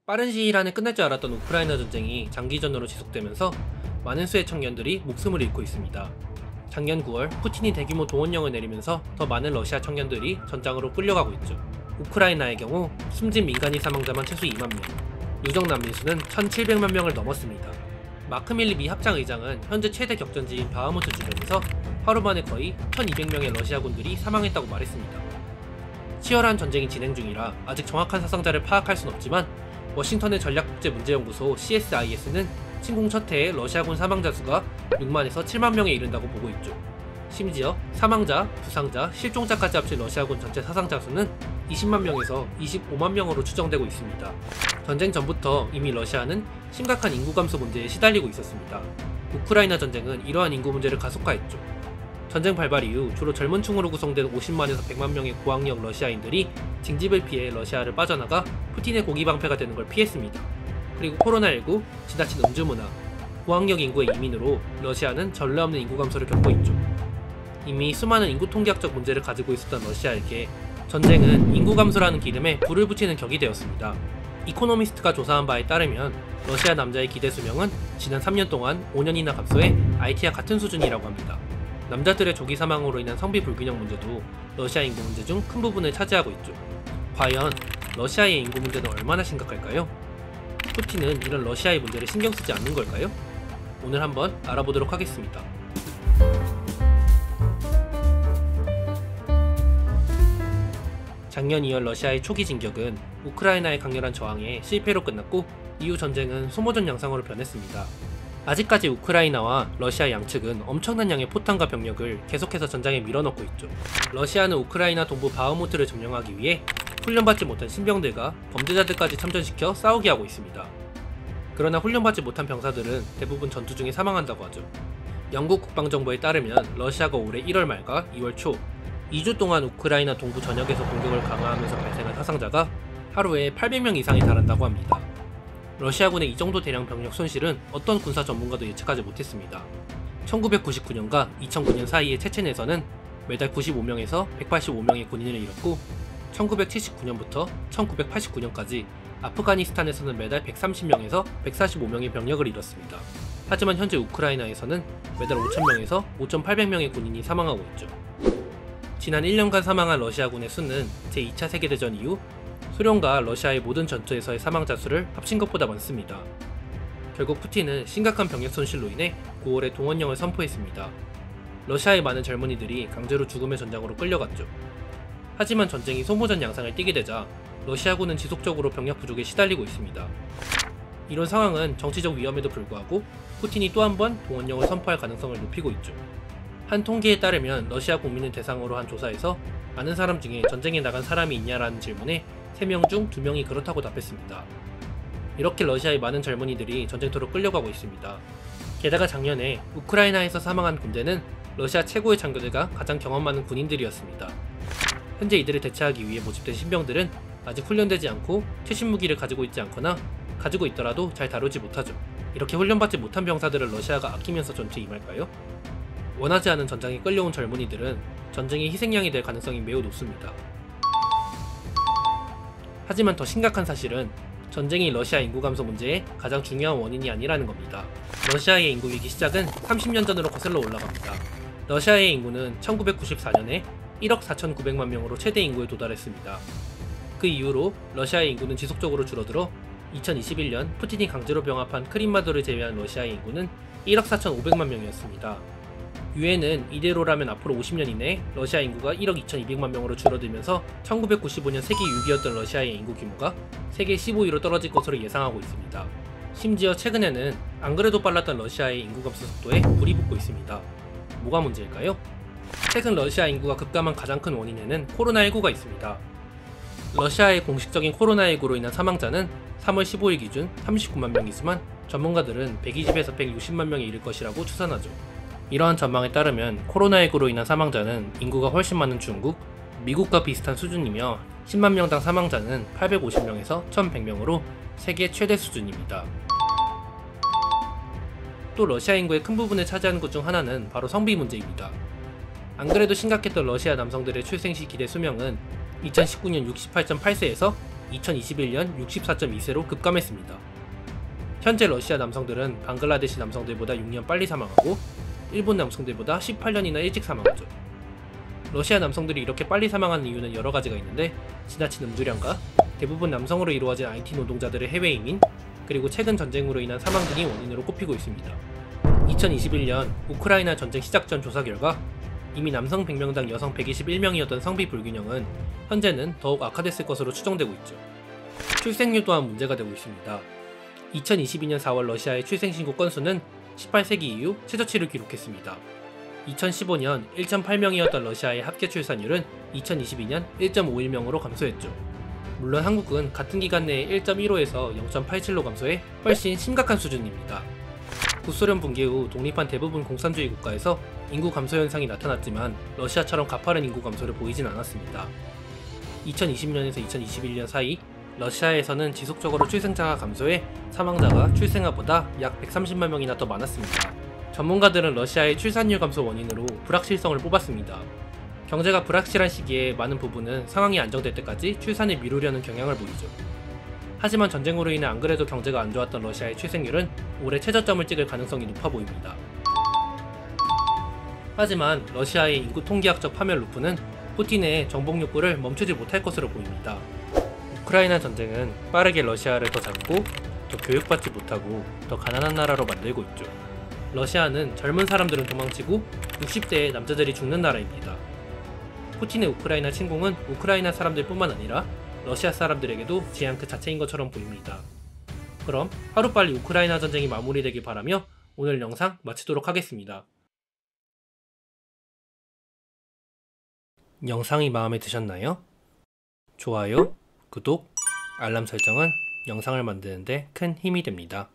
빠른 시일 안에 끝날 줄 알았던 우크라이나 전쟁이 장기전으로 지속되면서 많은 수의 청년들이 목숨을 잃고 있습니다. 작년 9월 푸틴이 대규모 동원령을 내리면서 더 많은 러시아 청년들이 전장으로 끌려가고 있죠. 우크라이나의 경우 숨진 민간인 사망자만 최소 2만 명, 누적 난민 수는 1,700만 명을 넘었습니다. 마크 밀리 미 합창의장은 현재 최대 격전지인 바흐무트 주변에서 하루 만에 거의 1,200명의 러시아군들이 사망했다고 말했습니다. 치열한 전쟁이 진행 중이라 아직 정확한 사상자를 파악할 순 없지만 워싱턴의 전략국제문제연구소 CSIS는 침공 첫 해의 러시아군 사망자 수가 6만에서 7만 명에 이른다고 보고 있죠. 심지어 사망자, 부상자, 실종자까지 합친 러시아군 전체 사상자 수는 20만 명에서 25만 명으로 추정되고 있습니다. 전쟁 전부터 이미 러시아는 심각한 인구 감소 문제에 시달리고 있었습니다. 우크라이나 전쟁은 이러한 인구 문제를 가속화했죠. 전쟁 발발 이후 주로 젊은 층으로 구성된 50만에서 100만 명의 고학력 러시아인들이 징집을 피해 러시아를 빠져나가 푸틴의 고기 방패가 되는 걸 피했습니다. 그리고 코로나19, 지나친 음주문화, 고학력 인구의 이민으로 러시아는 전례 없는 인구 감소를 겪고 있죠. 이미 수많은 인구 통계학적 문제를 가지고 있었던 러시아에게 전쟁은 인구 감소라는 기름에 불을 붙이는 격이 되었습니다. 이코노미스트가 조사한 바에 따르면 러시아 남자의 기대 수명은 지난 3년 동안 5년이나 감소해 IT와 같은 수준이라고 합니다. 남자들의 조기 사망으로 인한 성비 불균형 문제도 러시아 인구 문제 중 큰 부분을 차지하고 있죠. 과연 러시아의 인구 문제는 얼마나 심각할까요? 푸틴은 이런 러시아의 문제를 신경 쓰지 않는 걸까요? 오늘 한번 알아보도록 하겠습니다. 작년 2월 러시아의 초기 진격은 우크라이나의 강렬한 저항에 실패로 끝났고 이후 전쟁은 소모전 양상으로 변했습니다. 아직까지 우크라이나와 러시아 양측은 엄청난 양의 포탄과 병력을 계속해서 전장에 밀어넣고 있죠. 러시아는 우크라이나 동부 바흐무트를 점령하기 위해 훈련받지 못한 신병들과 범죄자들까지 참전시켜 싸우게 하고 있습니다. 그러나 훈련받지 못한 병사들은 대부분 전투 중에 사망한다고 하죠. 영국 국방정보에 따르면 러시아가 올해 1월 말과 2월 초 2주 동안 우크라이나 동부 전역에서 공격을 강화하면서 발생한 사상자가 하루에 800명 이상에 달한다고 합니다. 러시아군의 이 정도 대량 병력 손실은 어떤 군사 전문가도 예측하지 못했습니다. 1999년과 2009년 사이에 체첸에서는 매달 95명에서 185명의 군인을 잃었고 1979년부터 1989년까지 아프가니스탄에서는 매달 130명에서 145명의 병력을 잃었습니다. 하지만 현재 우크라이나에서는 매달 5,000명에서 5,800명의 군인이 사망하고 있죠. 지난 1년간 사망한 러시아군의 수는 제2차 세계대전 이후 소련과 러시아의 모든 전투에서의 사망자 수를 합친 것보다 많습니다. 결국 푸틴은 심각한 병력 손실로 인해 9월에 동원령을 선포했습니다. 러시아의 많은 젊은이들이 강제로 죽음의 전장으로 끌려갔죠. 하지만 전쟁이 소모전 양상을 띠게 되자 러시아군은 지속적으로 병력 부족에 시달리고 있습니다. 이런 상황은 정치적 위험에도 불구하고 푸틴이 또 한 번 동원령을 선포할 가능성을 높이고 있죠. 한 통계에 따르면 러시아 국민을 대상으로 한 조사에서 아는 사람 중에 전쟁에 나간 사람이 있냐라는 질문에 3명 중 2명이 그렇다고 답했습니다. 이렇게 러시아의 많은 젊은이들이 전쟁터로 끌려가고 있습니다. 게다가 작년에 우크라이나에서 사망한 군대는 러시아 최고의 장교들과 가장 경험 많은 군인들이었습니다. 현재 이들을 대체하기 위해 모집된 신병들은 아직 훈련되지 않고 최신 무기를 가지고 있지 않거나 가지고 있더라도 잘 다루지 못하죠. 이렇게 훈련받지 못한 병사들을 러시아가 아끼면서 전투에 임할까요? 원하지 않은 전장에 끌려온 젊은이들은 전쟁의 희생양이 될 가능성이 매우 높습니다. 하지만 더 심각한 사실은 전쟁이 러시아 인구 감소 문제의 가장 중요한 원인이 아니라는 겁니다. 러시아의 인구 위기 시작은 30년 전으로 거슬러 올라갑니다. 러시아의 인구는 1994년에 1억 4,900만 명으로 최대 인구에 도달했습니다. 그 이후로 러시아의 인구는 지속적으로 줄어들어 2021년 푸틴이 강제로 병합한 크림마도를 제외한 러시아의 인구는 1억 4,500만 명이었습니다. 유엔은 이대로라면 앞으로 50년 이내에 러시아 인구가 1억 2,200만 명으로 줄어들면서 1995년 세계 6위였던 러시아의 인구 규모가 세계 15위로 떨어질 것으로 예상하고 있습니다. 심지어 최근에는 안 그래도 빨랐던 러시아의 인구 감소 속도에 불이 붙고 있습니다. 뭐가 문제일까요? 최근 러시아 인구가 급감한 가장 큰 원인에는 코로나19가 있습니다. 러시아의 공식적인 코로나19로 인한 사망자는 3월 15일 기준 39만 명이지만 전문가들은 120에서 160만 명에 이를 것이라고 추산하죠. 이러한 전망에 따르면 코로나19로 인한 사망자는 인구가 훨씬 많은 중국, 미국과 비슷한 수준이며 10만 명당 사망자는 850명에서 1100명으로 세계 최대 수준입니다. 또 러시아 인구의 큰 부분을 차지하는 것 중 하나는 바로 성비 문제입니다. 안 그래도 심각했던 러시아 남성들의 출생시 기대 수명은 2019년 68.8세에서 2021년 64.2세로 급감했습니다. 현재 러시아 남성들은 방글라데시 남성들보다 6년 빨리 사망하고 일본 남성들보다 18년이나 일찍 사망하죠. 러시아 남성들이 이렇게 빨리 사망하는 이유는 여러 가지가 있는데, 지나친 음주량과 대부분 남성으로 이루어진 IT 노동자들의 해외 이민, 그리고 최근 전쟁으로 인한 사망 등이 원인으로 꼽히고 있습니다. 2021년 우크라이나 전쟁 시작 전 조사 결과 이미 남성 100명당 여성 121명이었던 성비 불균형은 현재는 더욱 악화됐을 것으로 추정되고 있죠. 출생률 또한 문제가 되고 있습니다. 2022년 4월 러시아의 출생 신고 건수는 18세기 이후 최저치를 기록했습니다. 2015년 1.8명이었던 러시아의 합계 출산율은 2022년 1.51명으로 감소했죠. 물론 한국은 같은 기간 내에 1.15에서 0.87로 감소해 훨씬 심각한 수준입니다. 구소련 붕괴 후 독립한 대부분 공산주의 국가에서 인구 감소 현상이 나타났지만 러시아처럼 가파른 인구 감소를 보이진 않았습니다. 2020년에서 2021년 사이 러시아에서는 지속적으로 출생자가 감소해 사망자가 출생아보다 약 130만 명이나 더 많았습니다. 전문가들은 러시아의 출산율 감소 원인으로 불확실성을 뽑았습니다. 경제가 불확실한 시기에 많은 부부는 상황이 안정될 때까지 출산을 미루려는 경향을 보이죠. 하지만 전쟁으로 인해 안 그래도 경제가 안 좋았던 러시아의 출생률은 올해 최저점을 찍을 가능성이 높아 보입니다. 하지만 러시아의 인구 통계학적 파멸 루프는 푸틴의 정복 욕구를 멈추지 못할 것으로 보입니다. 우크라이나 전쟁은 빠르게 러시아를 더 잡고 더 교육받지 못하고 더 가난한 나라로 만들고 있죠. 러시아는 젊은 사람들은 도망치고 60대의 남자들이 죽는 나라입니다. 푸틴의 우크라이나 침공은 우크라이나 사람들 뿐만 아니라 러시아 사람들에게도 재앙 그 자체인 것처럼 보입니다. 그럼 하루빨리 우크라이나 전쟁이 마무리되길 바라며 오늘 영상 마치도록 하겠습니다. 영상이 마음에 드셨나요? 좋아요, 구독, 알람 설정은 영상을 만드는데 큰 힘이 됩니다.